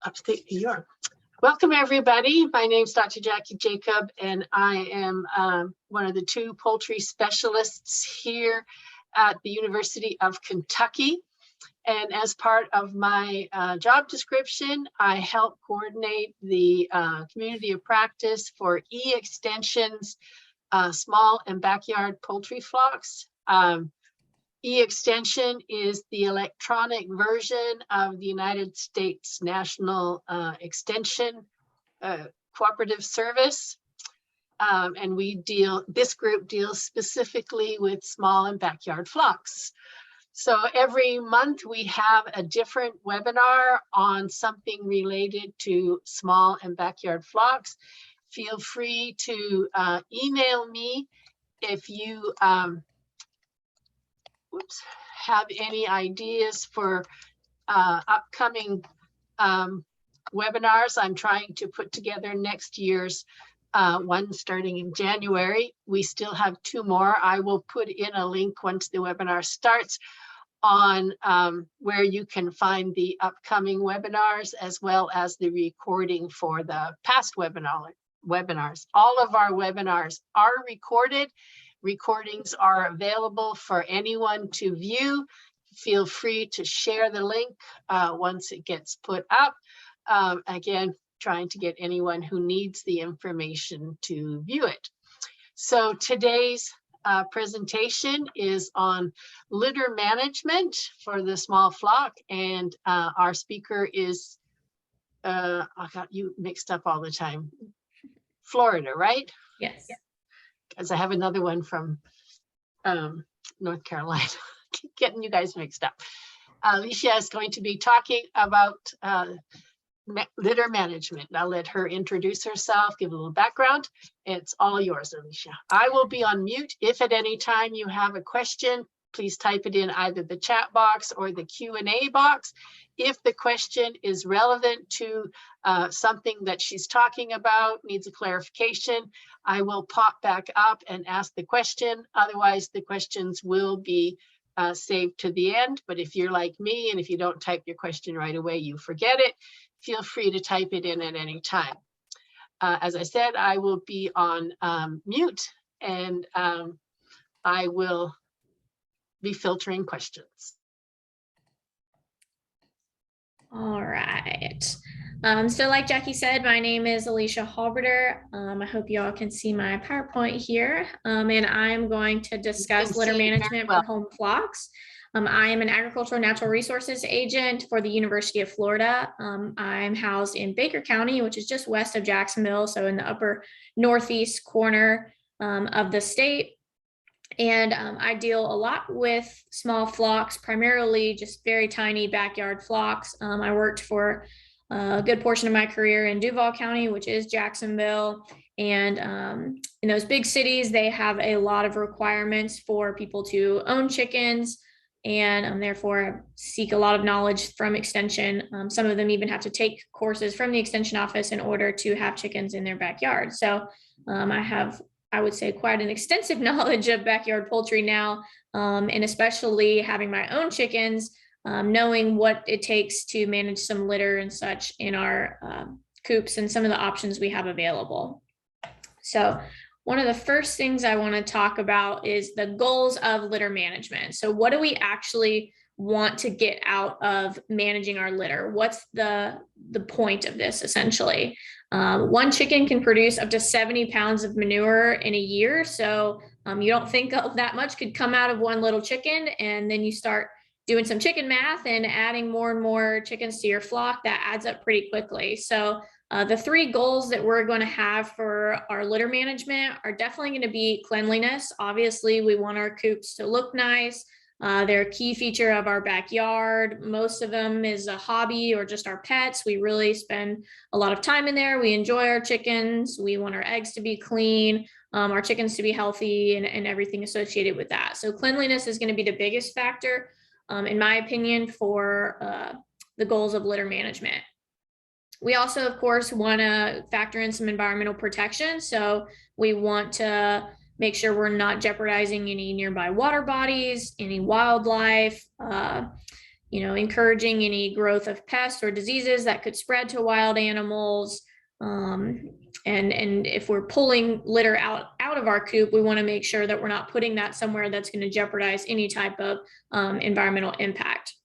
upstate New York. Welcome, everybody. My name is Dr. Jackie Jacob, and I am one of the two poultry specialists here at the University of Kentucky. And as part of my job description, I help coordinate the community of practice for E-Extension's small and backyard poultry flocks. E-Extension is the electronic version of the United States National Extension Cooperative Service. And this group deals specifically with small and backyard flocks. So every month we have a different webinar on something related to small and backyard flocks. Feel free to email me if you have any ideas for upcoming webinars. I'm trying to put together next year's one starting in January. We still have 2 more. I will put in a link once the webinar starts on where you can find the upcoming webinars as well as the recording for the past webinars. All of our webinars are recorded. Recordings are available for anyone to view. Feel free to share the link once it gets put up. Again, trying to get anyone who needs the information to view it. So today's presentation is on litter management for the small flock, and our speaker is, I got you mixed up all the time, Florida, right? Yes. Because I have another one from North Carolina. Keep getting you guys mixed up. Alicia is going to be talking about litter management. I'll let her introduce herself, give a little background. It's all yours, Alicia. I will be on mute. If at any time you have a question, please type it in either the chat box or the Q&A box. If the question is relevant to something that she's talking about, needs a clarification, I will pop back up and ask the question. Otherwise, the questions will be saved to the end. But if you're like me and if you don't type your question right away, you forget it, feel free to type it in at any time. As I said, I will be on mute, and I will be filtering questions. All right. So like Jackie said, my name is Alicia Halberter. I hope you all can see my PowerPoint here. And I'm going to discuss litter management for home flocks. I am an agricultural natural resources agent for the University of Florida. I'm housed in Baker County, which is just west of Jacksonville, so in the upper northeast corner of the state. And I deal a lot with small flocks, primarily just very tiny backyard flocks. I worked for a good portion of my career in Duval County, which is Jacksonville. And in those big cities, they have a lot of requirements for people to own chickens, and therefore seek a lot of knowledge from Extension. Some of them even have to take courses from the Extension office in order to have chickens in their backyard. So I have, I would say, quite an extensive knowledge of backyard poultry now, and especially having my own chickens, knowing what it takes to manage some litter and such in our coops and some of the options we have available. So one of the first things I want to talk about is the goals of litter management. So what do we actually want to get out of managing our litter? What's the point of this essentially? One chicken can produce up to 70 pounds of manure in a year. So you don't think of that much could come out of one little chicken, and then you start doing some chicken math and adding more and more chickens to your flock. That adds up pretty quickly. So the 3 goals that we're going to have for our litter management are definitely going to be cleanliness. Obviously, we want our coops to look nice. They're a key feature of our backyard. Most of them is a hobby or just our pets. We really spend a lot of time in there. We enjoy our chickens. We want our eggs to be clean, our chickens to be healthy, and everything associated with that. So cleanliness is going to be the biggest factor, in my opinion, for the goals of litter management. We also, of course, want to factor in some environmental protection. So we want to make sure we're not jeopardizing any nearby water bodies, any wildlife, encouraging any growth of pests or diseases that could spread to wild animals. And if we're pulling litter out of our coop, we want to make sure that we're not putting that somewhere that's going to jeopardize any type of environmental impact.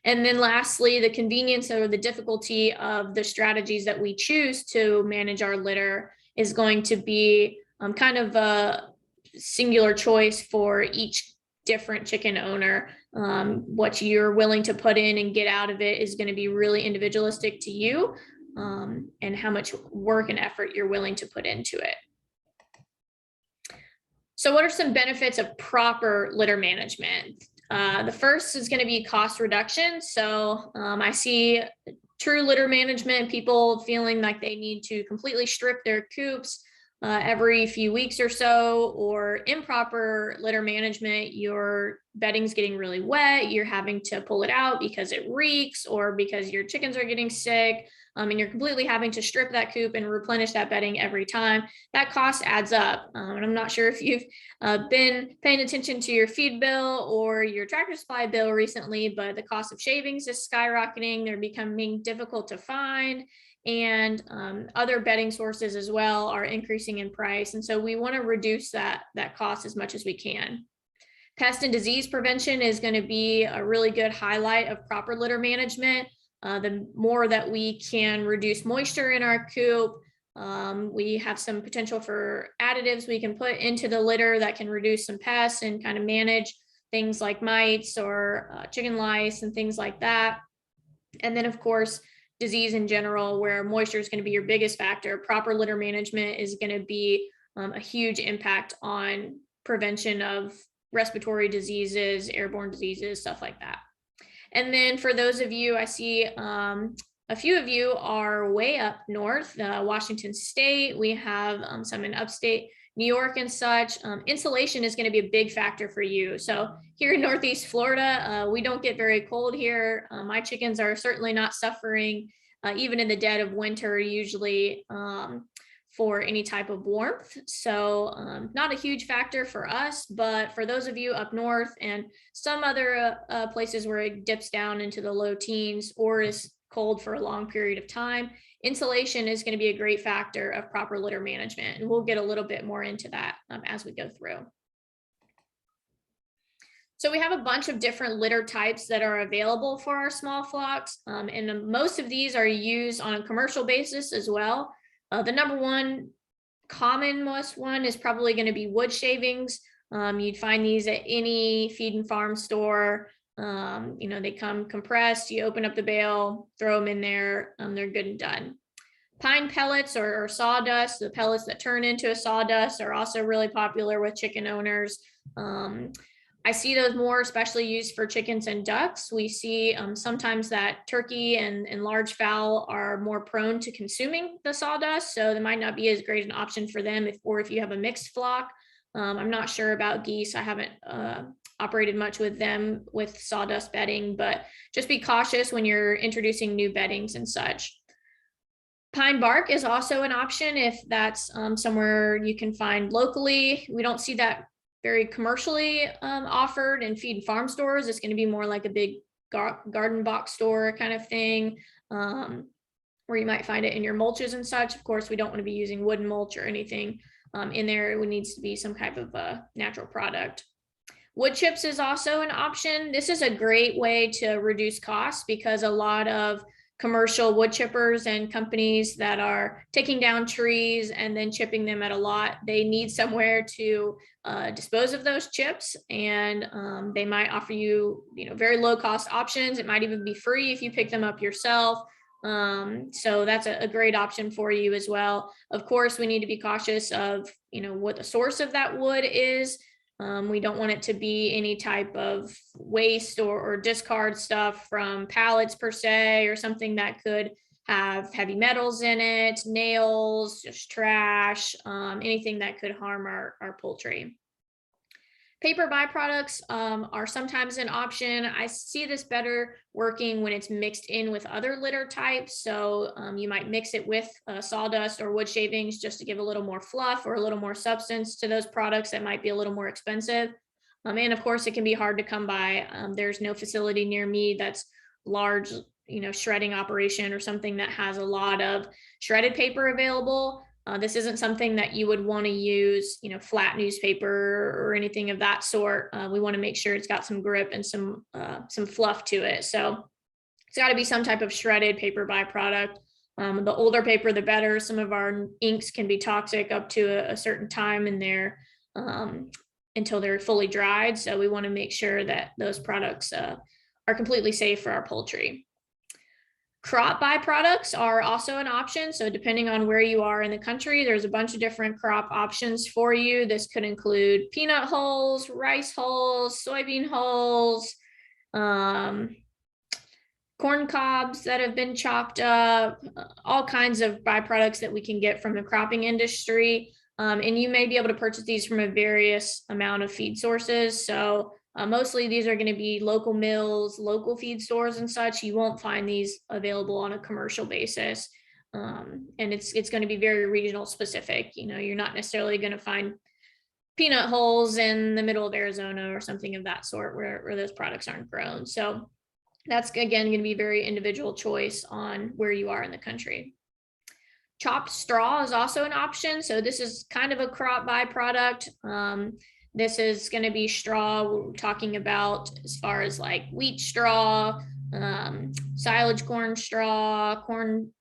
And then lastly, the convenience or the difficulty of the strategies that we choose to manage our litter is going to be kind of a singular choice for each different chicken owner. What you're willing to put in and get out of it is going to be really individualistic to you, and how much work and effort you're willing to put into it. So what are some benefits of proper litter management? The first is going to be cost reduction. So I see true litter management, people feeling like they need to completely strip their coops every few weeks or so, or improper litter management, your bedding's getting really wet, you're having to pull it out because it reeks or because your chickens are getting sick, and you're completely having to strip that coop and replenish that bedding every time. That cost adds up. And I'm not sure if you've been paying attention to your feed bill or your Tractor Supply bill recently, but the cost of shavings is skyrocketing. They're becoming difficult to find. And other bedding sources as well are increasing in price. And so we want to reduce that cost as much as we can. Pest and disease prevention is going to be a really good highlight of proper litter management. The more that we can reduce moisture in our coop, we have some potential for additives we can put into the litter that can reduce some pests and kind of manage things like mites or chicken lice and things like that. And then, of course, disease in general, where moisture is going to be your biggest factor. Proper litter management is going to be a huge impact on prevention of respiratory diseases, airborne diseases, stuff like that. And then for those of you, I see a few of you are way up north, Washington State. We have some in upstate New York and such. Insulation is going to be a big factor for you. So here in Northeast Florida, we don't get very cold here. My chickens are certainly not suffering, even in the dead of winter, usually for any type of warmth. So not a huge factor for us, but for those of you up north and some other places where it dips down into the low teens or is cold for a long period of time, insulation is going to be a great factor of proper litter management. And we'll get a little bit more into that as we go through. So we have a bunch of different litter types that are available for our small flocks. And most of these are used on a commercial basis as well. The number one commonest one is probably going to be wood shavings. You'd find these at any feed and farm store. They come compressed, you open up the bale, throw them in there, they're good and done. Pine pellets or sawdust, the pellets that turn into a sawdust, are also really popular with chicken owners. I see those more especially used for chickens and ducks. We see sometimes that turkey and large fowl are more prone to consuming the sawdust, so they might not be as great an option for them if you have a mixed flock. I'm not sure about geese. I haven't operated much with them with sawdust bedding, but just be cautious when you're introducing new beddings and such. Pine bark is also an option if that's somewhere you can find locally. We don't see that very commercially offered in feed and farm stores. It's going to be more like a big garden box store kind of thing, where you might find it in your mulches and such. Of course, we don't want to be using wooden mulch or anything in there. It needs to be some type of a natural product. Wood chips is also an option. This is a great way to reduce costs because a lot of commercial wood chippers and companies that are taking down trees and then chipping them at a lot, they need somewhere to dispose of those chips, and they might offer you, very low cost options. It might even be free if you pick them up yourself. So that's a great option for you as well. Of course, we need to be cautious of, what the source of that wood is. We don't want it to be any type of waste or discard stuff from pallets per se, or something that could have heavy metals in it, nails, just trash, anything that could harm our poultry. Paper byproducts are sometimes an option. I see this better working when it's mixed in with other litter types. So you might mix it with sawdust or wood shavings just to give a little more fluff or a little more substance to those products that might be a little more expensive. And of course, it can be hard to come by. There's no facility near me that's large, shredding operation or something that has a lot of shredded paper available. This isn't something that you would want to use, flat newspaper or anything of that sort. We want to make sure it's got some grip and some fluff to it. So it's got to be some type of shredded paper byproduct. The older paper, the better. Some of our inks can be toxic up to a certain time in there until they're fully dried. So we want to make sure that those products are completely safe for our poultry. Crop byproducts are also an option. So depending on where you are in the country, there's a bunch of different crop options for you. This could include peanut hulls, rice hulls, soybean hulls, corn cobs that have been chopped up, all kinds of byproducts that we can get from the cropping industry. And you may be able to purchase these from a various amount of feed sources. So mostly these are going to be local mills, local feed stores and such. You won't find these available on a commercial basis. And it's going to be very regional specific. You're not necessarily going to find peanut hulls in the middle of Arizona or something of that sort where those products aren't grown. So that's, again, going to be very individual choice on where you are in the country. Chopped straw is also an option. So this is kind of a crop byproduct. This is going to be straw we're talking about as far as like wheat straw, silage corn straw, corn,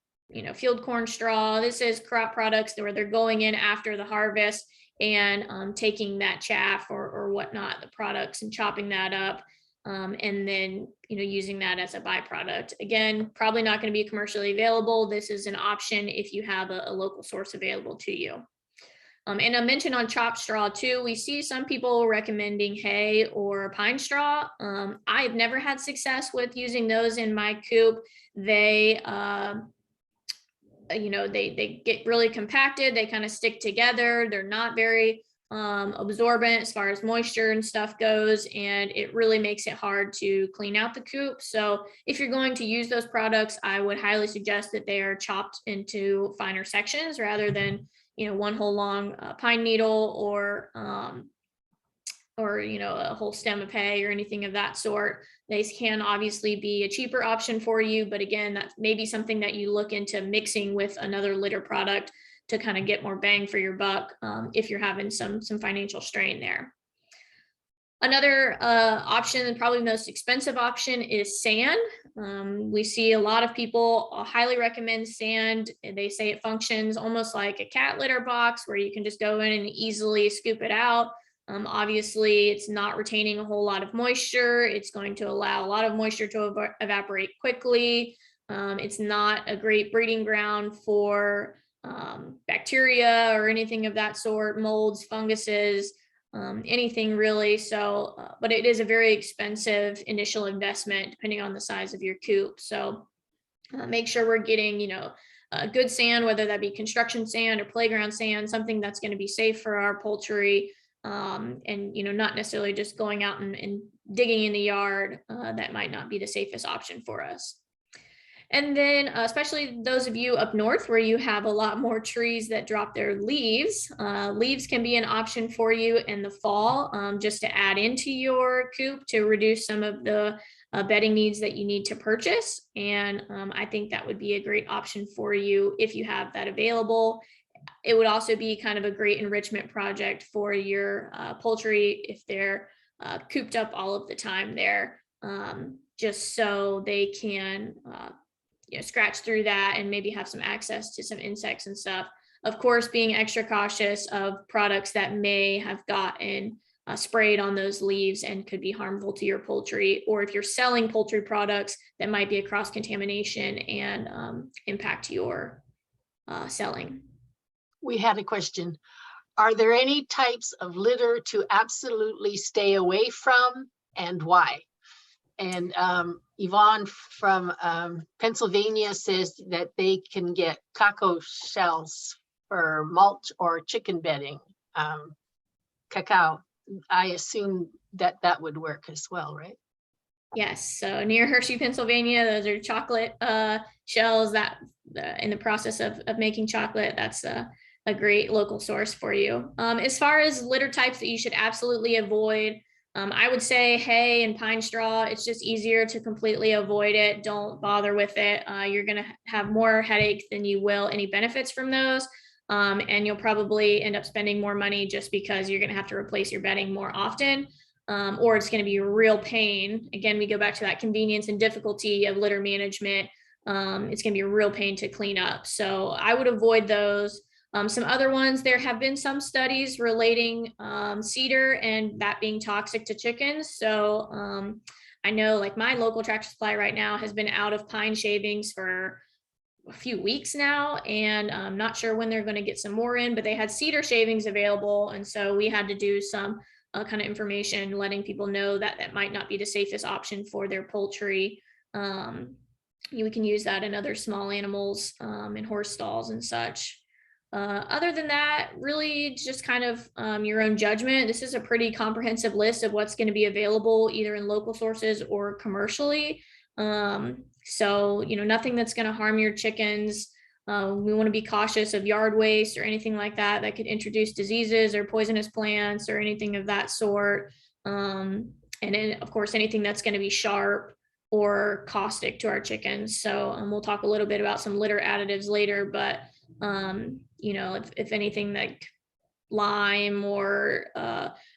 field corn straw. This is crop products where they're going in after the harvest and taking that chaff or whatnot, the products, and chopping that up. And then, using that as a byproduct. Again, probably not going to be commercially available. This is an option if you have a local source available to you. And I mentioned on chopped straw too, we see some people recommending hay or pine straw. I've never had success with using those in my coop. They, they get really compacted. They kind of stick together. They're not very absorbent as far as moisture and stuff goes, and it really makes it hard to clean out the coop. So if you're going to use those products, I would highly suggest that they are chopped into finer sections rather than one whole long pine needle or a whole stem of hay or anything of that sort. They can obviously be a cheaper option for you, but again, that may be something that you look into mixing with another litter product to kind of get more bang for your buck if you're having some financial strain there. Another option, and probably the most expensive option, is sand. We see a lot of people highly recommend sand. They say it functions almost like a cat litter box where you can just go in and easily scoop it out. Obviously, it's not retaining a whole lot of moisture. It's going to allow a lot of moisture to evaporate quickly. It's not a great breeding ground for bacteria or anything of that sort, molds, funguses, anything really. So, but it is a very expensive initial investment depending on the size of your coop. So make sure we're getting, good sand, whether that be construction sand or playground sand, something that's going to be safe for our poultry. And, not necessarily just going out and digging in the yard. That might not be the safest option for us. And then especially those of you up north where you have a lot more trees that drop their leaves, leaves can be an option for you in the fall, just to add into your coop to reduce some of the bedding needs that you need to purchase. And I think that would be a great option for you if you have that available. It would also be kind of a great enrichment project for your poultry if they're cooped up all of the time there, just so they can scratch through that and maybe have some access to some insects and stuff. Of course, being extra cautious of products that may have gotten sprayed on those leaves and could be harmful to your poultry, or if you're selling poultry products that might be a cross contamination and impact your selling. We had a question. Are there any types of litter to absolutely stay away from, and why? And Yvonne from Pennsylvania says that they can get cacao shells for mulch or chicken bedding. Cacao, I assume that would work as well, right? Yes, so near Hershey, Pennsylvania, those are chocolate shells that in the process of making chocolate. That's a great local source for you. As far as litter types that you should absolutely avoid, I would say hay and pine straw, it's just easier to completely avoid it. Don't bother with it. You're going to have more headache than you will any benefits from those. And you'll probably end up spending more money just because you're going to have to replace your bedding more often. Or it's going to be a real pain. Again, we go back to that convenience and difficulty of litter management. It's going to be a real pain to clean up. So I would avoid those. Some other ones, there have been some studies relating cedar and that being toxic to chickens. So I know like my local Tractor Supply right now has been out of pine shavings for a few weeks now, and I'm not sure when they're going to get some more in, but they had cedar shavings available. And so we had to do some kind of information letting people know that that might not be the safest option for their poultry. We can use that in other small animals in horse stalls and such. Other than that, really just kind of your own judgment. This is a pretty comprehensive list of what's going to be available either in local sources or commercially. So, nothing that's going to harm your chickens. We want to be cautious of yard waste or anything like that that could introduce diseases or poisonous plants or anything of that sort. And then, of course, anything that's going to be sharp or caustic to our chickens. So we'll talk a little bit about some litter additives later, but if anything like lime or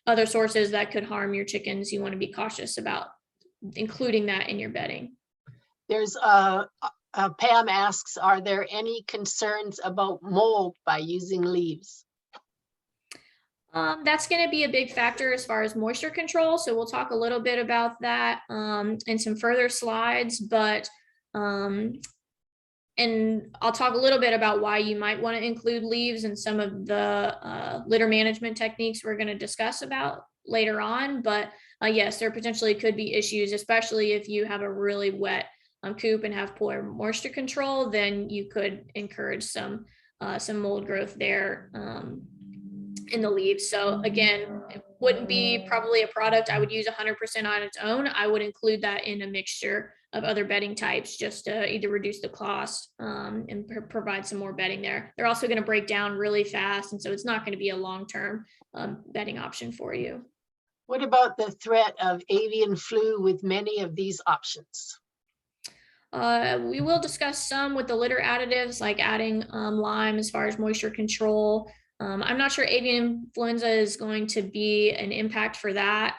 other sources that could harm your chickens, you want to be cautious about including that in your bedding. There's Pam asks, are there any concerns about mold by using leaves? That's going to be a big factor as far as moisture control. So we'll talk a little bit about that in some further slides, but and I'll talk a little bit about why you might want to include leaves and some of the litter management techniques we're going to discuss about later on. But yes, there potentially could be issues, especially if you have a really wet coop and have poor moisture control, then you could encourage some mold growth there in the leaves. So again, it wouldn't be probably a product I would use 100% on its own. I would include that in a mixture of other bedding types just to either reduce the cost and provide some more bedding there. They're also going to break down really fast, and so it's not going to be a long-term bedding option for you. What about the threat of avian flu with many of these options? We will discuss some with the litter additives, like adding lime as far as moisture control. I'm not sure avian influenza is going to be an impact for that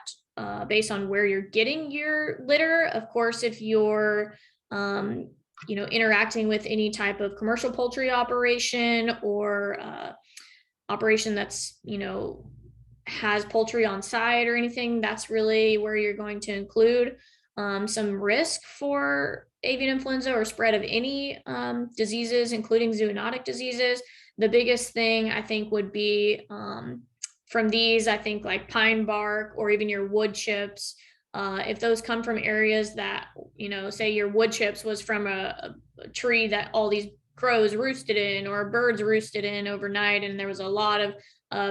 based on where you're getting your litter. Of course, if you're interacting with any type of commercial poultry operation or operation that's has poultry on site or anything, that's really where you're going to include some risk for avian influenza or spread of any diseases, including zoonotic diseases. The biggest thing I think would be from these, I think like pine bark or even your wood chips. If those come from areas that, say your wood chips was from a tree that all these crows roosted in or birds roosted in overnight, and there was a lot of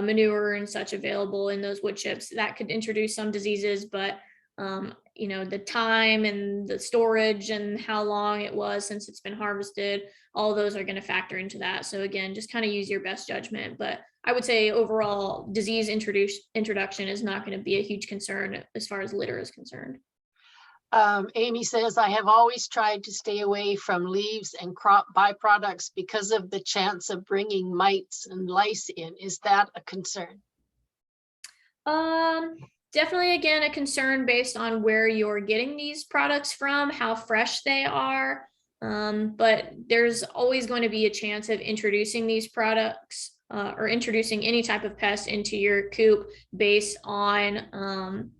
manure and such available in those wood chips, that could introduce some diseases. But the time and the storage and how long it was since it's been harvested, all those are going to factor into that. So again, just kind of use your best judgment. But I would say overall disease introduction is not going to be a huge concern as far as litter is concerned. Amy says, I have always tried to stay away from leaves and crop byproducts because of the chance of bringing mites and lice in. Is that a concern? Definitely, again, a concern based on where you're getting these products from, how fresh they are. But there's always going to be a chance of introducing these products or introducing any type of pest into your coop based on,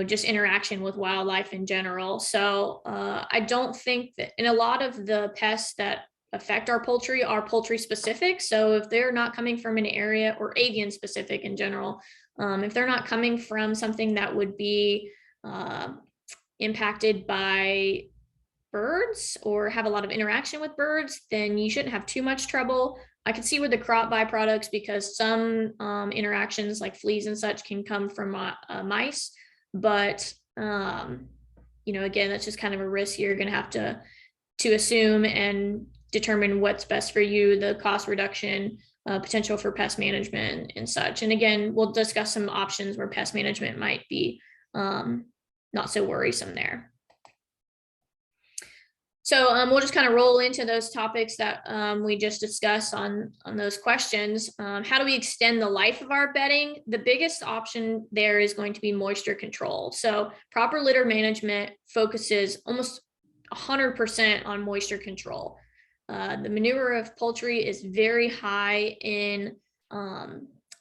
just interaction with wildlife in general. So I don't think that, and a lot of the pests that affect our poultry are poultry specific. So if they're not coming from an area, or avian specific in general, if they're not coming from something that would be impacted by birds or have a lot of interaction with birds, then you shouldn't have too much trouble. I can see with the crop byproducts, because some interactions like fleas and such can come from mice, but again, that's just kind of a risk you're going to have to assume and determine what's best for you, the cost reduction potential for pest management and such. And again, we'll discuss some options where pest management might be not so worrisome there. So we'll just kind of roll into those topics that we just discussed on those questions. How do we extend the life of our bedding? The biggest option there is going to be moisture control. So proper litter management focuses almost 100% on moisture control. The manure of poultry is very high in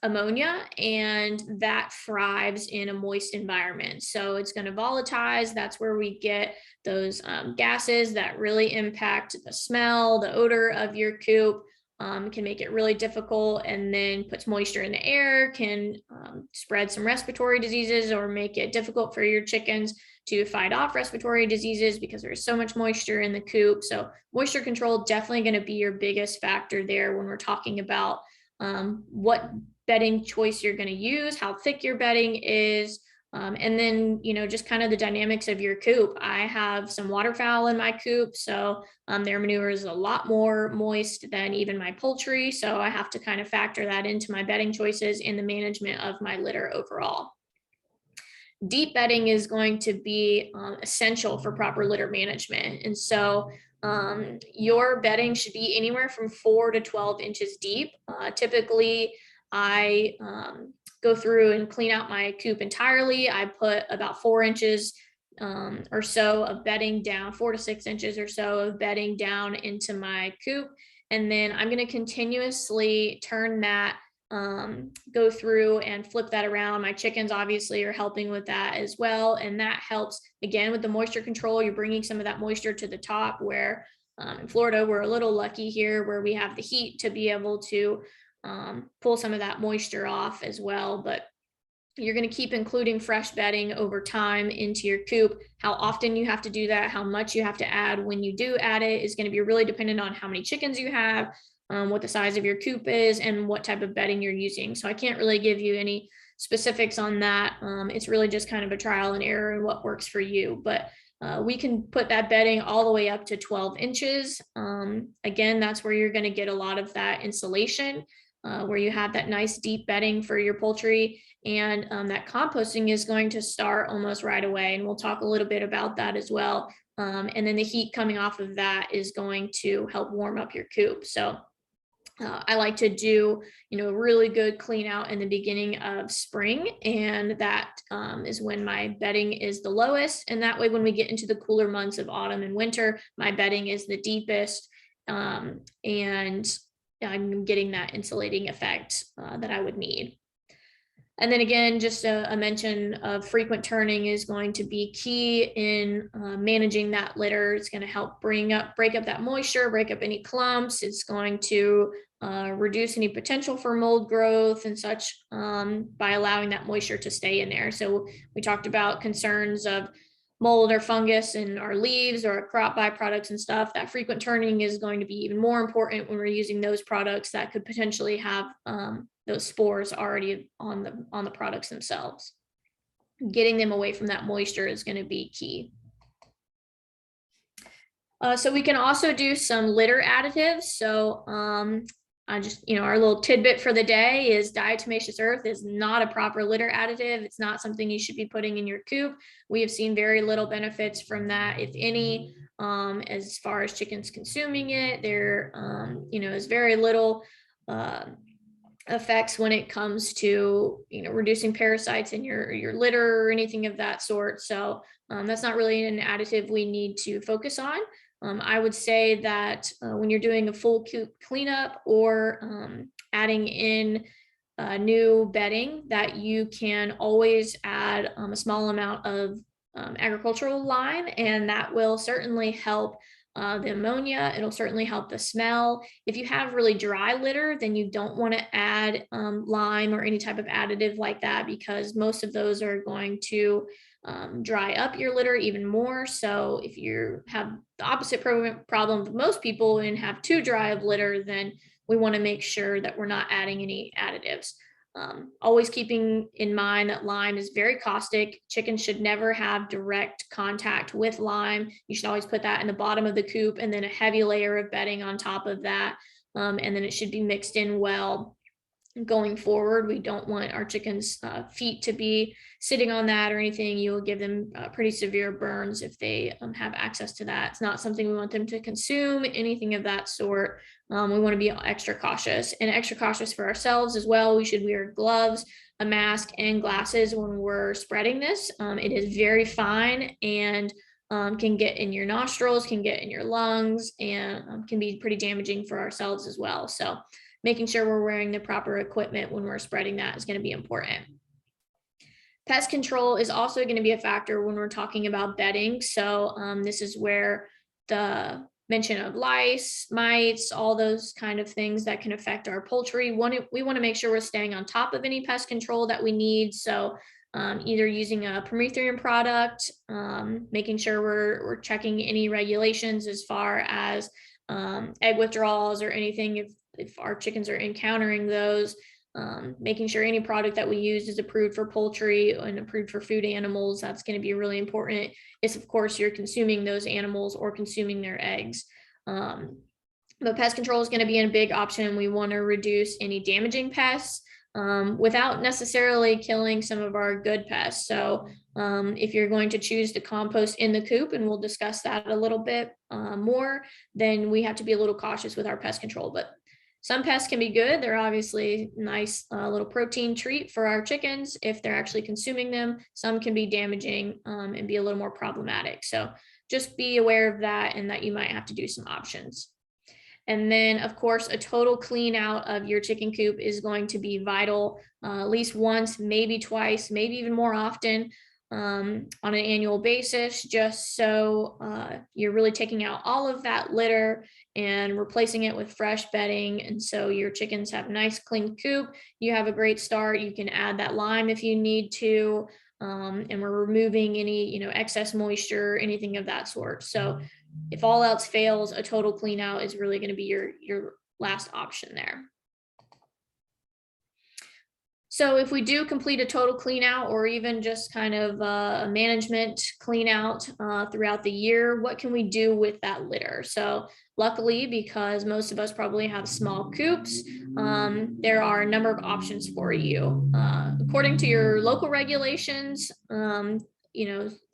ammonia, and that thrives in a moist environment. So it's going to volatilize. That's where we get those gases that really impact the smell, the odor of your coop, can make it really difficult, and then puts moisture in the air, can spread some respiratory diseases or make it difficult for your chickens to fight off respiratory diseases because there's so much moisture in the coop. So moisture control definitely going to be your biggest factor there when we're talking about what bedding choice you're going to use, how thick your bedding is, and then, just kind of the dynamics of your coop. I have some waterfowl in my coop, so their manure is a lot more moist than even my poultry. So I have to kind of factor that into my bedding choices and the management of my litter overall. Deep bedding is going to be essential for proper litter management. And so your bedding should be anywhere from 4 to 12 inches deep. Typically, I go through and clean out my coop entirely. I put about 4 inches or so of bedding down, 4 to 6 inches or so of bedding down into my coop. And then I'm going to continuously turn that, go through and flip that around. My chickens obviously are helping with that as well. And that helps, again, with the moisture control. You're bringing some of that moisture to the top, where in Florida, we're a little lucky here where we have the heat to be able to pull some of that moisture off as well. But you're going to keep including fresh bedding over time into your coop. How often you have to do that, how much you have to add when you do add it, is going to be really dependent on how many chickens you have, what the size of your coop is, and what type of bedding you're using. So I can't really give you any specifics on that. It's really just kind of a trial and error and what works for you. But we can put that bedding all the way up to 12 inches. Again, that's where you're going to get a lot of that insulation, where you have that nice deep bedding for your poultry. And that composting is going to start almost right away. And we'll talk a little bit about that as well. And then the heat coming off of that is going to help warm up your coop. So I like to do, a really good clean out in the beginning of spring. And that is when my bedding is the lowest. And that way, when we get into the cooler months of autumn and winter, my bedding is the deepest. And I'm getting that insulating effect that I would need. And then again, just a mention of frequent turning is going to be key in managing that litter. It's going to help break up that moisture, break up any clumps. It's going to reduce any potential for mold growth and such by allowing that moisture to stay in there. So we talked about concerns of mold or fungus in our leaves or crop byproducts and stuff. That frequent turning is going to be even more important when we're using those products that could potentially have those spores already on the products themselves. Getting them away from that moisture is going to be key. So we can also do some litter additives. So I just, our little tidbit for the day is diatomaceous earth is not a proper litter additive. It's not something you should be putting in your coop. We have seen very little benefits from that, if any, as far as chickens consuming it. There, is very little effects when it comes to, reducing parasites in your litter or anything of that sort. So that's not really an additive we need to focus on. I would say that when you're doing a full coop cleanup or adding in new bedding, that you can always add a small amount of agricultural lime, and that will certainly help the ammonia. It'll certainly help the smell. If you have really dry litter, then you don't want to add lime or any type of additive like that, because most of those are going to dry up your litter even more. So if you have the opposite problem with most people and have too dry of litter, then we want to make sure that we're not adding any additives. Always keeping in mind that lime is very caustic. Chickens should never have direct contact with lime. You should always put that in the bottom of the coop and then a heavy layer of bedding on top of that. and then it should be mixed in well. Going forward, we don't want our chickens' feet to be sitting on that or anything. You will give them pretty severe burns if they have access to that. It's not something we want them to consume, anything of that sort. We want to be extra cautious for ourselves as well. We should wear gloves, a mask, and glasses when we're spreading this. It is very fine and can get in your nostrils, can get in your lungs, and can be pretty damaging for ourselves as well. So making sure we're wearing the proper equipment when we're spreading that is going to be important. Pest control is also going to be a factor when we're talking about bedding. So this is where the mention of lice, mites, all those kind of things that can affect our poultry. We want to make sure we're staying on top of any pest control that we need. So either using a Promethean product, making sure we're checking any regulations as far as egg withdrawals or anything if our chickens are encountering those, making sure any product that we use is approved for poultry and approved for food animals. That's going to be really important. If, of course, you're consuming those animals or consuming their eggs. But pest control is going to be a big option. We want to reduce any damaging pests without necessarily killing some of our good pests. So if you're going to choose to compost in the coop, and we'll discuss that a little bit more, then we have to be a little cautious with our pest control. But some pests can be good. They're obviously nice little protein treat for our chickens if they're actually consuming them. Some can be damaging and be a little more problematic. So just be aware of that and that you might have to do some options. And then, of course, a total clean out of your chicken coop is going to be vital, at least once, maybe twice, maybe even more often on an annual basis, just so you're really taking out all of that litter and replacing it with fresh bedding. And so your chickens have a nice clean coop. You have a great start. You can add that lime if you need to. And we're removing any, excess moisture, anything of that sort. So if all else fails, a total clean out is really going to be your last option there. So if we do complete a total clean out or even just kind of a management clean out throughout the year, what can we do with that litter? So luckily, because most of us probably have small coops, there are a number of options for you. According to your local regulations, a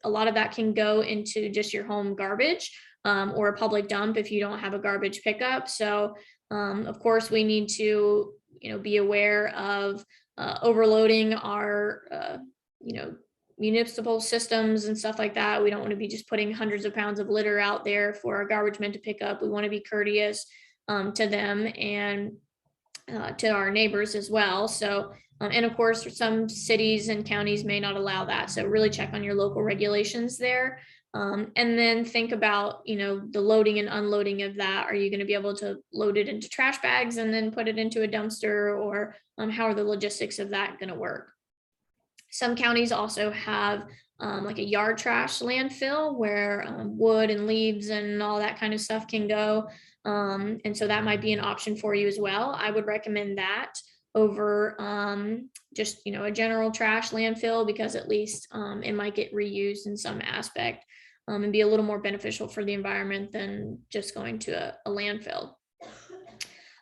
lot of that can go into just your home garbage or a public dump if you don't have a garbage pickup. So of course, we need to be aware of overloading our municipal systems and stuff like that. We don't want to be just putting hundreds of pounds of litter out there for our garbage men to pick up. We want to be courteous to them and to our neighbors as well. So and of course some cities and counties may not allow that, so really check on your local regulations there. And then think about, the loading and unloading of that. Are you going to be able to load it into trash bags and then put it into a dumpster, or how are the logistics of that going to work? Some counties also have like a yard trash landfill where wood and leaves and all that kind of stuff can go. And so that might be an option for you as well. I would recommend that over just, a general trash landfill, because at least it might get reused in some aspect. And be a little more beneficial for the environment than just going to a landfill.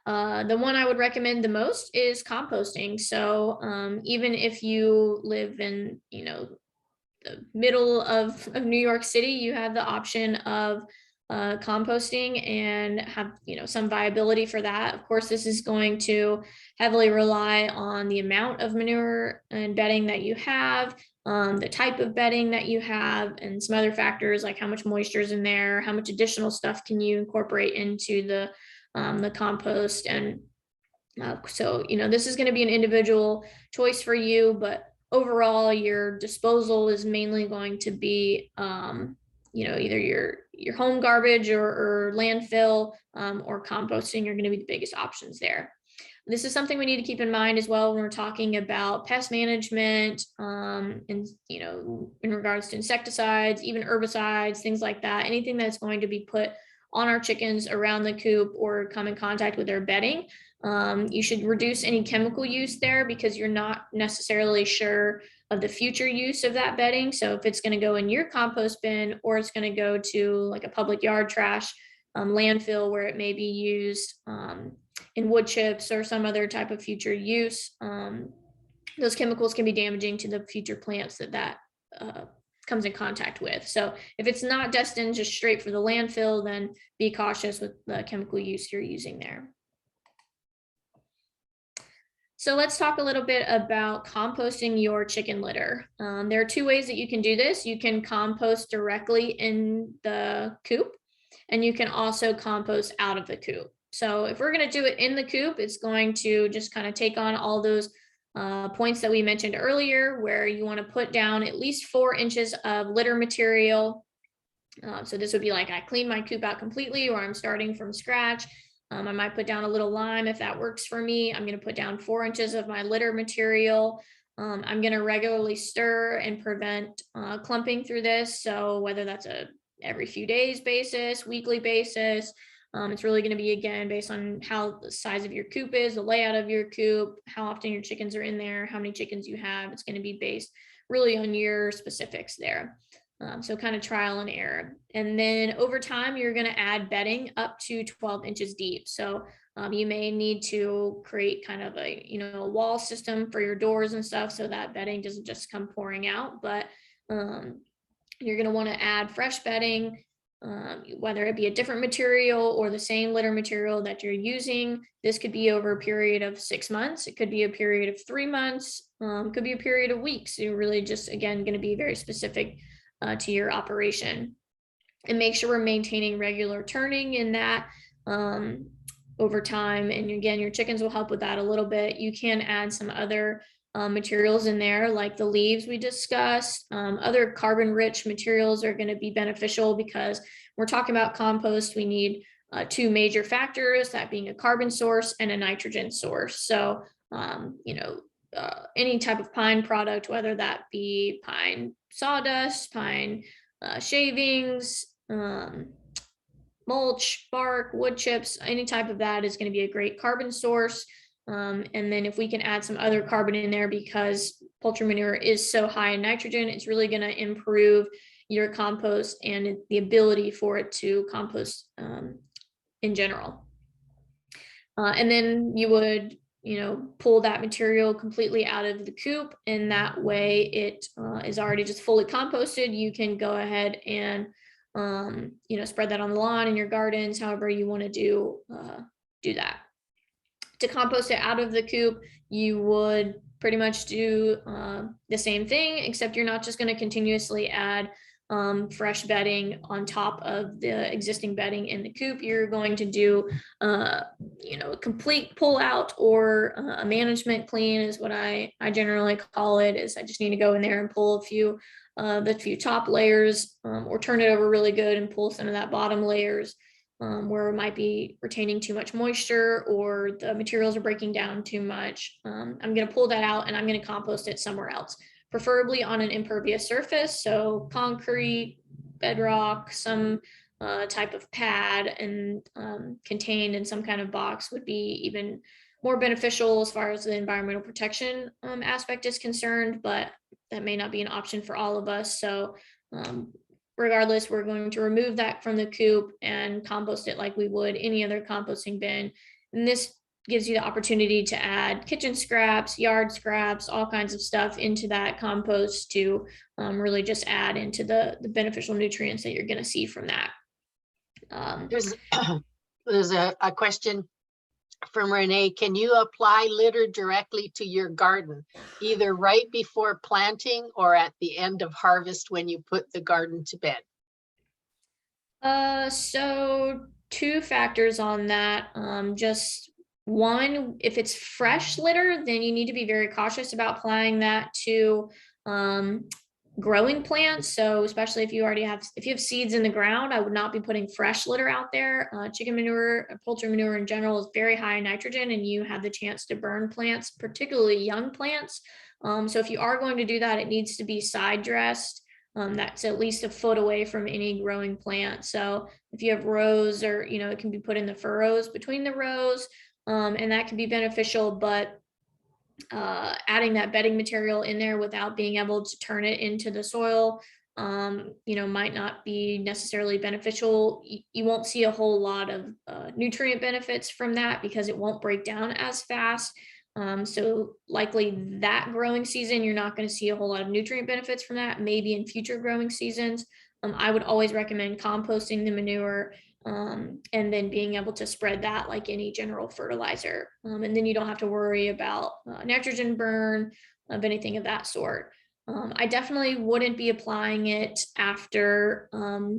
The one I would recommend the most is composting. So even if you live in, the middle of New York City, you have the option of composting and have, some viability for that. Of course, this is going to heavily rely on the amount of manure and bedding that you have, the type of bedding that you have, and some other factors like how much moisture is in there, how much additional stuff can you incorporate into the compost. And so, this is going to be an individual choice for you, but overall your disposal is mainly going to be, either your home garbage or landfill or composting are going to be the biggest options there. This is something we need to keep in mind as well when we're talking about pest management, and in regards to insecticides, even herbicides, things like that. Anything that's going to be put on our chickens around the coop or come in contact with their bedding, you should reduce any chemical use there, because you're not necessarily sure of the future use of that bedding. So if it's going to go in your compost bin or it's going to go to like a public yard trash landfill where it may be used in wood chips or some other type of future use. Those chemicals can be damaging to the future plants that comes in contact with. So if it's not destined just straight for the landfill, then be cautious with the chemical use you're using there. So let's talk a little bit about composting your chicken litter. There are two ways that you can do this. You can compost directly in the coop, and you can also compost out of the coop. So if we're going to do it in the coop, it's going to just kind of take on all those points that we mentioned earlier, where you want to put down at least 4 inches of litter material. So this would be like I clean my coop out completely, or I'm starting from scratch. I might put down a little lime if that works for me. I'm going to put down 4 inches of my litter material. I'm going to regularly stir and prevent clumping through this. So whether that's a every few days basis, weekly basis, it's really going to be, again, based on how the size of your coop is, the layout of your coop, how often your chickens are in there, how many chickens you have. It's going to be based really on your specifics there. So kind of trial and error. And then over time, you're going to add bedding up to 12 inches deep. So you may need to create kind of a wall system for your doors and stuff, so that bedding doesn't just come pouring out. But you're going to want to add fresh bedding, whether it be a different material or the same litter material that you're using. This could be over a period of 6 months. It could be a period of 3 months. Could be a period of weeks. You're really just, again, going to be very specific to your operation, and make sure we're maintaining regular turning in that over time. And again, your chickens will help with that a little bit. You can add some other materials in there, like the leaves we discussed. Other carbon rich materials are going to be beneficial, because we're talking about compost. We need 2 major factors, that being a carbon source and a nitrogen source. So any type of pine product, whether that be pine sawdust, pine shavings, mulch, bark, wood chips, any type of that is going to be a great carbon source. And then if we can add some other carbon in there, because poultry manure is so high in nitrogen, it's really going to improve your compost and the ability for it to compost in general. And then you would pull that material completely out of the coop, and that way it is already just fully composted. You can go ahead and spread that on the lawn in your gardens, however you want to do that. To compost it out of the coop, you would pretty much do the same thing, except you're not just going to continuously add fresh bedding on top of the existing bedding in the coop. You're going to do a complete pull out, or a management clean is what I generally call it. Is I just need to go in there and pull the few top layers, or turn it over really good and pull some of that bottom layers where it might be retaining too much moisture, or the materials are breaking down too much. I'm going to pull that out, and I'm going to compost it somewhere else, preferably on an impervious surface. So concrete, bedrock, some type of pad, and contained in some kind of box would be even more beneficial as far as the environmental protection aspect is concerned, but that may not be an option for all of us. So regardless, we're going to remove that from the coop and compost it like we would any other composting bin. And this gives you the opportunity to add kitchen scraps, yard scraps, all kinds of stuff into that compost to really just add into the beneficial nutrients that you're going to see from that. There's a question from Renee. Can you apply litter directly to your garden, either right before planting or at the end of harvest when you put the garden to bed? So 2 factors on that. Just one, if it's fresh litter, then you need to be very cautious about applying that to growing plants. So especially if you have seeds in the ground, I would not be putting fresh litter out there. Chicken manure, poultry manure in general is very high in nitrogen, and you have the chance to burn plants, particularly young plants. So if you are going to do that, it needs to be side dressed. That's at least a foot away from any growing plant. So if you have rows, or it can be put in the furrows between the rows, and that can be beneficial. But adding that bedding material in there without being able to turn it into the soil might not be necessarily beneficial. You won't see a whole lot of nutrient benefits from that because it won't break down as fast. So likely that growing season, you're not going to see a whole lot of nutrient benefits from that, maybe in future growing seasons. I would always recommend composting the manure and then being able to spread that like any general fertilizer. And then you don't have to worry about nitrogen burn of anything of that sort. I definitely wouldn't be applying it after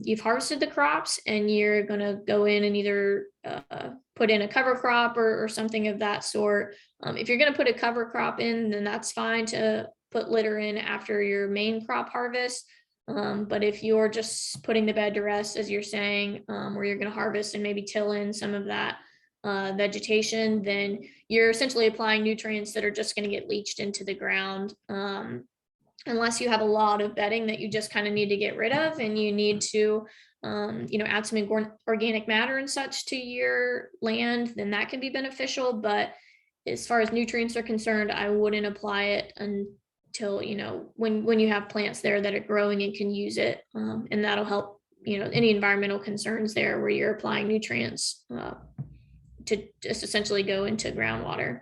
you've harvested the crops and you're going to go in and either put in a cover crop or something of that sort. If you're going to put a cover crop in, then that's fine to put litter in after your main crop harvest. But if you're just putting the bed to rest, as you're saying, where you're going to harvest and maybe till in some of that vegetation, then you're essentially applying nutrients that are just going to get leached into the ground. Unless you have a lot of bedding that you just kind of need to get rid of and you need to add some organic matter and such to your land, then that can be beneficial. But as far as nutrients are concerned, I wouldn't apply it until when you have plants there that are growing and can use it, and that'll help any environmental concerns there where you're applying nutrients to just essentially go into groundwater.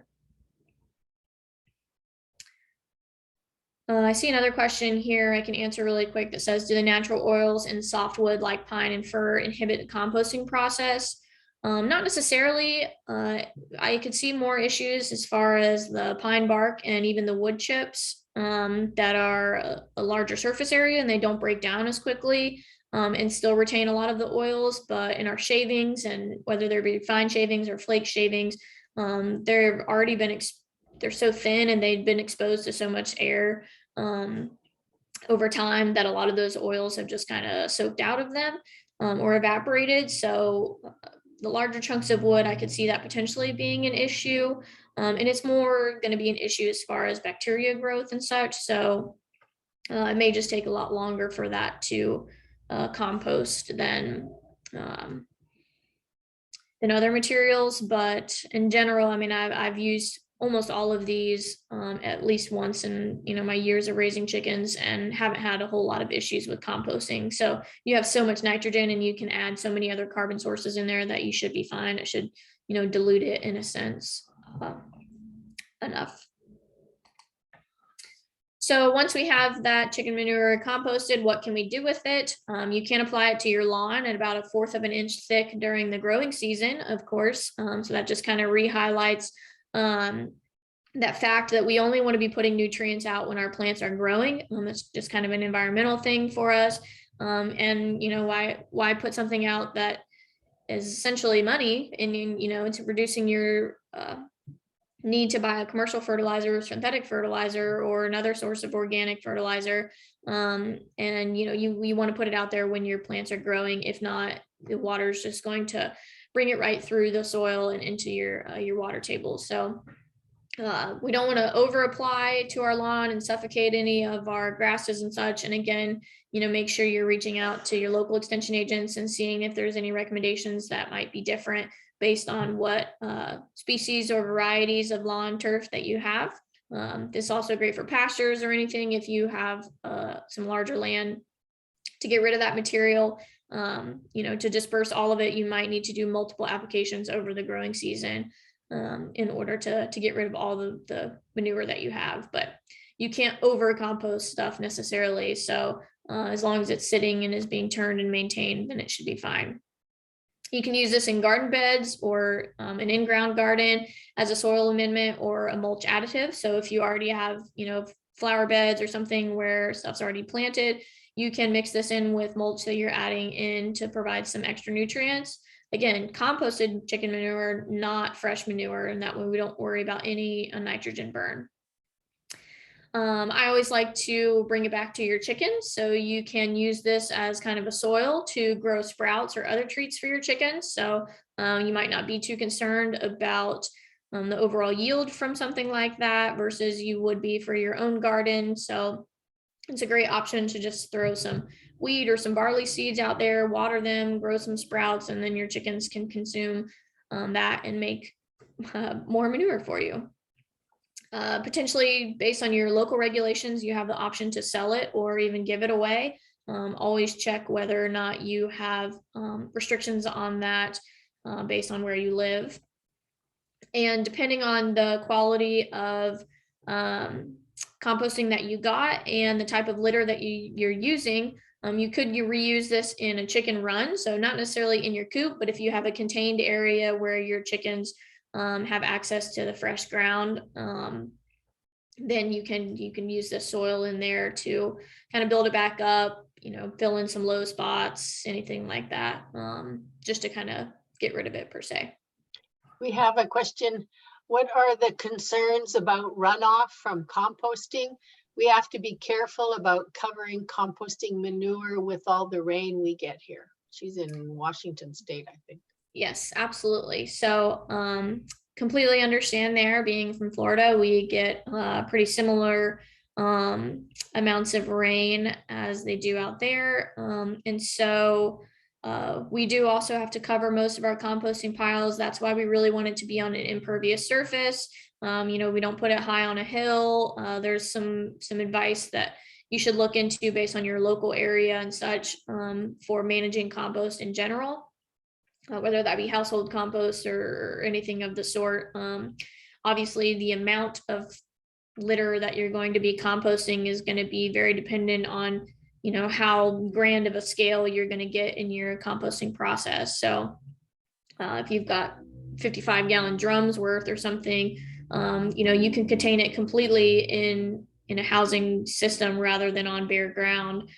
I see another question here I can answer really quick that says, do the natural oils in softwood like pine and fir inhibit the composting process? Not necessarily. I could see more issues as far as the pine bark and even the wood chips that are a larger surface area and they don't break down as quickly and still retain a lot of the oils. But in our shavings, and whether they're be fine shavings or flake shavings, they've already been they're so thin and they've been exposed to so much air over time that a lot of those oils have just kind of soaked out of them or evaporated. So the larger chunks of wood, I could see that potentially being an issue. And it's more going to be an issue as far as bacteria growth and such. So it may just take a lot longer for that to compost than other materials. But in general, I mean, I've used almost all of these at least once in my years of raising chickens and haven't had a whole lot of issues with composting. So you have so much nitrogen and you can add so many other carbon sources in there that you should be fine. It should dilute it in a sense enough. So once we have that chicken manure composted, what can we do with it? You can apply it to your lawn at about 1/4 of an inch thick during the growing season, of course. So that just kind of re-highlights that fact that we only want to be putting nutrients out when our plants are growing. It's just kind of an environmental thing for us. And why put something out that is essentially money and it's reducing your need to buy a commercial fertilizer or synthetic fertilizer or another source of organic fertilizer. And you want to put it out there when your plants are growing. If not, the water is just going to bring it right through the soil and into your water table. So we don't want to over apply to our lawn and suffocate any of our grasses and such. And again, make sure you're reaching out to your local extension agents and seeing if there's any recommendations that might be different based on what species or varieties of lawn turf that you have. This is also great for pastures or anything if you have some larger land to get rid of that material. To disperse all of it, you might need to do multiple applications over the growing season in order to get rid of all the manure that you have. But you can't over compost stuff necessarily. So as long as it's sitting and is being turned and maintained, then it should be fine. You can use this in garden beds or an in-ground garden as a soil amendment or a mulch additive. So if you already have, flower beds or something where stuff's already planted, you can mix this in with mulch that you're adding in to provide some extra nutrients. Again, composted chicken manure, not fresh manure, and that way we don't worry about any nitrogen burn. I always like to bring it back to your chickens. So you can use this as kind of a soil to grow sprouts or other treats for your chickens. So you might not be too concerned about the overall yield from something like that versus you would be for your own garden. So it's a great option to just throw some wheat or some barley seeds out there, water them, grow some sprouts, and then your chickens can consume that and make more manure for you. Potentially based on your local regulations, you have the option to sell it or even give it away. Always check whether or not you have restrictions on that based on where you live. And depending on the quality of composting that you got and the type of litter that you're using, you could reuse this in a chicken run. So not necessarily in your coop, but if you have a contained area where your chickens have access to the fresh ground, then you can use the soil in there to kind of build it back up, fill in some low spots, anything like that, just to kind of get rid of it per se. We have a question. What are the concerns about runoff from composting? We have to be careful about covering composting manure with all the rain we get here. She's in Washington State, I think. Yes, absolutely. So completely understand there. Being from Florida, we get pretty similar amounts of rain as they do out there. And so we do also have to cover most of our composting piles. That's why we really want it to be on an impervious surface. We don't put it high on a hill. There's some advice that you should look into based on your local area and such for managing compost in general. Whether that be household compost or anything of the sort. Obviously, the amount of litter that you're going to be composting is going to be very dependent on, how grand of a scale you're going to get in your composting process. So if you've got 55-gallon drums worth or something, you can contain it completely in a housing system rather than on bare ground.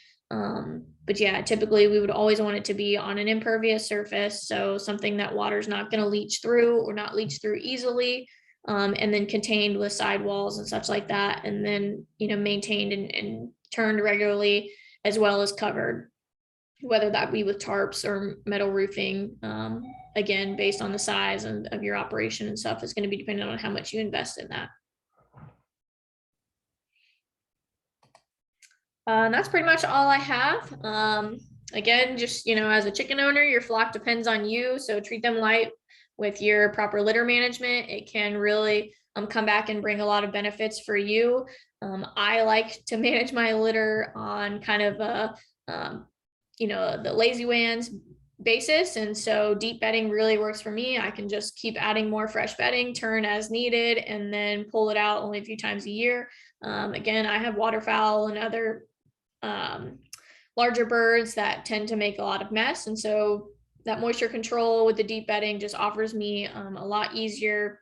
But yeah, typically we would always want it to be on an impervious surface. So something that water's not going to leach through or not leach through easily, and then contained with sidewalls and such like that. And then, maintained and turned regularly, as well as covered, whether that be with tarps or metal roofing. Again, based on the size of your operation and stuff, is going to be dependent on how much you invest in that. And that's pretty much all I have. Again, just, as a chicken owner, your flock depends on you. So treat them light with your proper litter management. It can really come back and bring a lot of benefits for you. I like to manage my litter on kind of a, the lazy wans basis. And so deep bedding really works for me. I can just keep adding more fresh bedding, turn as needed, and then pull it out only a few times a year. Again, I have waterfowl and other larger birds that tend to make a lot of mess. And so that moisture control with the deep bedding just offers me a lot easier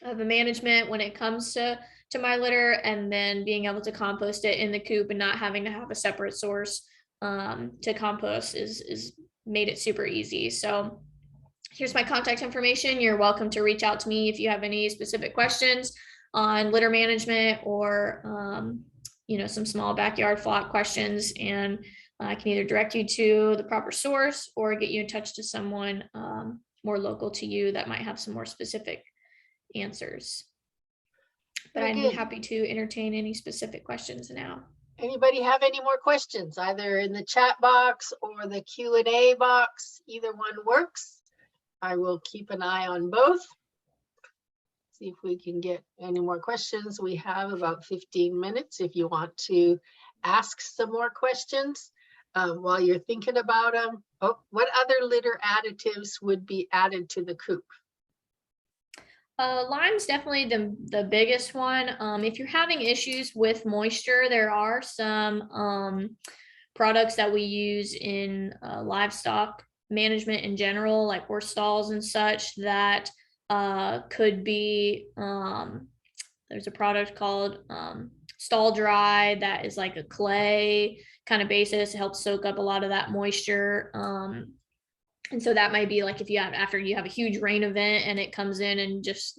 of a management when it comes to my litter, and then being able to compost it in the coop and not having to have a separate source to compost is made it super easy. So here's my contact information. You're welcome to reach out to me if you have any specific questions on litter management or some small backyard flock questions, and I can either direct you to the proper source or get you in touch to someone more local to you that might have some more specific answers. But I'd be happy to entertain any specific questions now. Anybody have any more questions, either in the chat box or the Q&A box? Either one works. I will keep an eye on both. See if we can get any more questions. We have about 15 minutes if you want to ask some more questions while you're thinking about them. Oh, what other litter additives would be added to the coop? Lime's definitely the biggest one. If you're having issues with moisture, there are some products that we use in livestock management in general, like horse stalls and such, that could be, there's a product called Stall Dry that is like a clay kind of basis. It helps soak up a lot of that moisture. And so that might be like if you have, after you have a huge rain event and it comes in and just,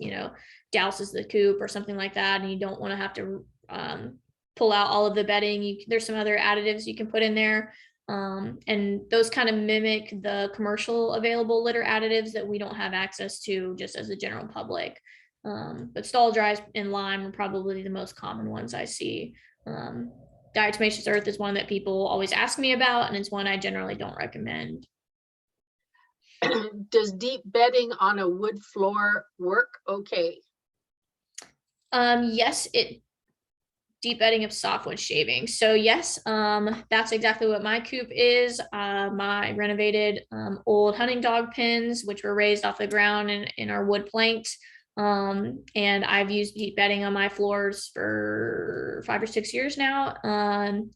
douses the coop or something like that, and you don't want to have to pull out all of the bedding, there's some other additives you can put in there. And those kind of mimic the commercial available litter additives that we don't have access to just as a general public. But Stall Dry and Lime are probably the most common ones I see. Diatomaceous earth is one that people always ask me about, and it's one I generally don't recommend. Does deep bedding on a wood floor work okay? Yes, deep bedding of softwood shaving. So yes, that's exactly what my coop is. My renovated old hunting dog pens, which were raised off the ground in our wood planks. And I've used deep bedding on my floors for 5 or 6 years now.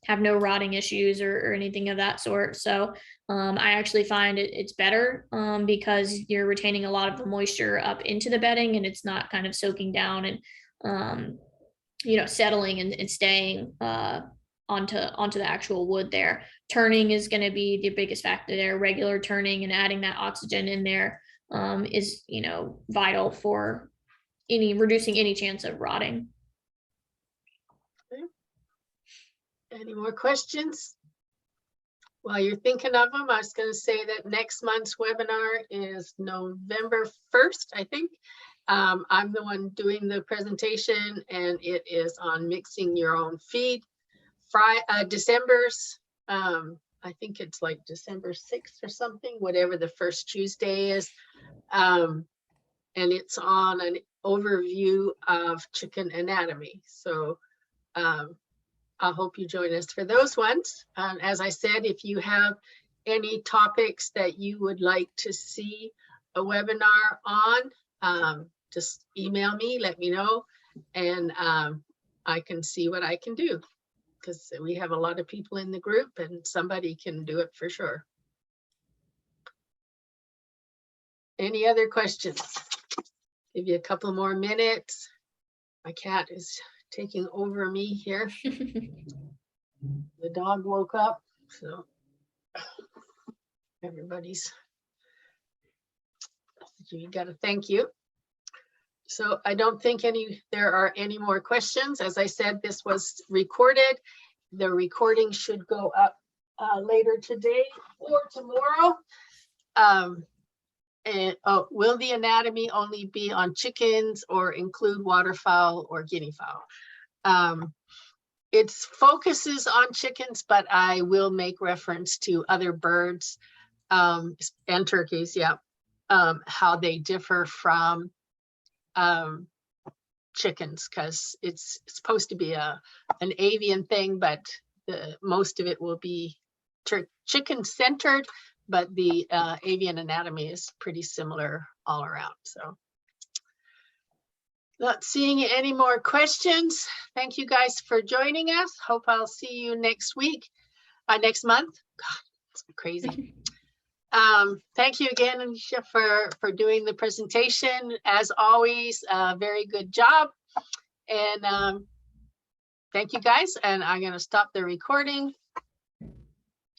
Have no rotting issues or anything of that sort. So I actually find it's better because you're retaining a lot of the moisture up into the bedding and it's not kind of soaking down and settling and staying onto the actual wood there. Turning is going to be the biggest factor there. Regular turning and adding that oxygen in there is vital for reducing any chance of rotting. Any more questions? While you're thinking of them, I was going to say that next month's webinar is November 1st, I think. I'm the one doing the presentation, and it is on mixing your own feed. December's, I think it's like December 6th or something, whatever the first Tuesday is. And it's on an overview of chicken anatomy. So I hope you join us for those ones. As I said, if you have any topics that you would like to see a webinar on, just email me, let me know, and I can see what I can do, because we have a lot of people in the group and somebody can do it for sure. Any other questions? Give you a couple more minutes. My cat is taking over me here. The dog woke up, so everybody's, you got to thank you. So I don't think there are any more questions. As I said, this was recorded. The recording should go up later today or tomorrow. Will the anatomy only be on chickens or include waterfowl or guinea fowl? It focuses on chickens, but I will make reference to other birds and turkeys, yeah, how they differ from chickens, because it's supposed to be an avian thing, but most of it will be chicken centered, but the avian anatomy is pretty similar all around. So not seeing any more questions. Thank you guys for joining us. Hope I'll see you next week, next month. God, it's crazy. Thank you again, Alicia, for doing the presentation. As always, very good job. And thank you guys. And I'm going to stop the recording.